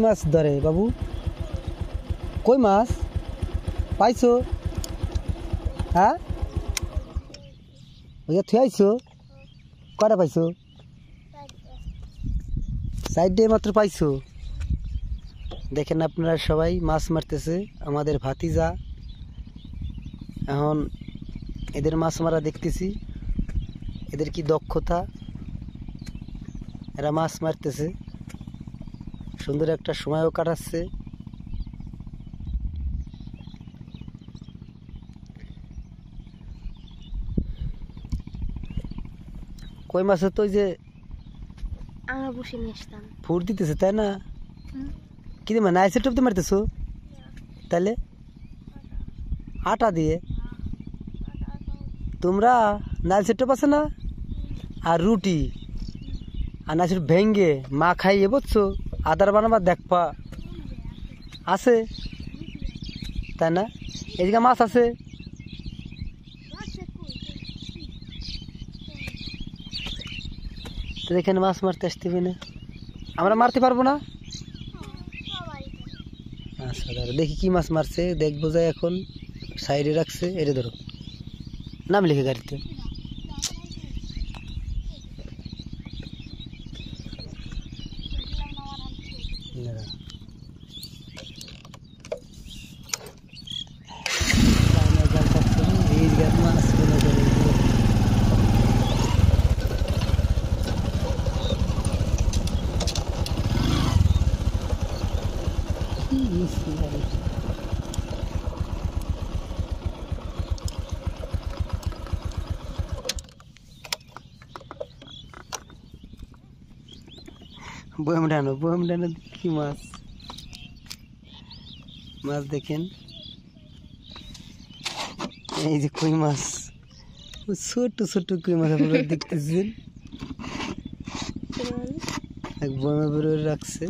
মাছ ধরে বাবু? কই মাছ পাইছো? হ্যাঁ, ওইটা থুয়ে আইছো? কয়টা পাইছো? 4টে মাত্র পাইছো। দেখেন আপনারা সবাই মাছ মারতেছে আমাদের ভাতিজা। এখন এদের মাছ মারা দেখতেছি, এদের কি দক্ষতা, এরা মাছ মারতেছে, সুন্দর একটা সময়ও কাটাচ্ছে। কই মাছের তো ওই যে আমরা বসে নিয়ে আসতাম ফুট দিতেছে, তাই না? কি দিয়ে নাইসের টুপতে মারতেছো? তাহলে আটা দিয়ে তোমরা নাইসের টপ আছে না, আর রুটি আর নাইসের ভেঙ্গে মা খাইয়ে বুঝছো, আদার বানাবার দেখবা আছে, তাই না? এদিকে মাছ আছে। এখানে মাছ মারতে আসতে হবে না, আমরা মারতে পারবো না। আচ্ছা ধরো, দেখি কি মাছ মারছে, দেখবো যাই। এখন সাইডে রাখছে, এটা ধরো, নাম লিখে গাড়িতে। বয়াম ডানো কি মাছ, মাছ দেখেন, এই যে কই মাছ, ছোট ছোট কই মাছ আপনারা দেখতেছেন, এক বয়ামে বের রাখছে।